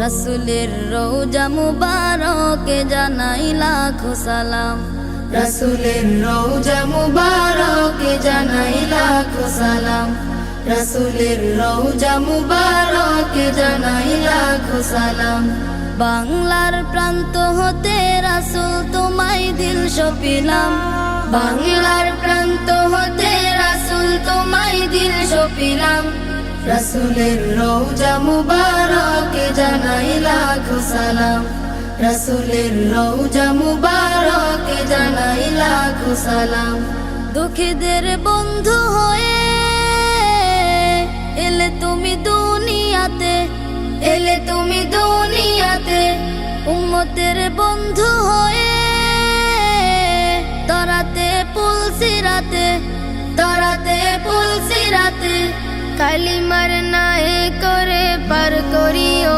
রাসূলের রওজা মুবারকে জানাই লাখো সালাম। রাসূলের রওজা মুবারকে জানাই লাখো সালাম। রাসূলের রওজা মুবারকে জানাই লাখো সালাম। বাংলার প্রান্ত হতে রাসূল তোমায় দিল সপিলাম। বাংলার প্রান্ত হতে রাসূল তোমায় দিল সপিলাম। রাসূলের রওজা মুবারকে জানাই লাখো সালাম। রাসূলের রওজা মুবারকে জানাই লাখো সালাম। দুঃখীদের বন্ধু হয়ে এলে তুমি দুনিয়াতে, এলে তুমি দুনিয়াতে। উম্মতের বন্ধু হয়ে তরাতে পুলসিরাতে, তরাতে পুলসিরাতে। কালিমার নায়ে করে পার করিও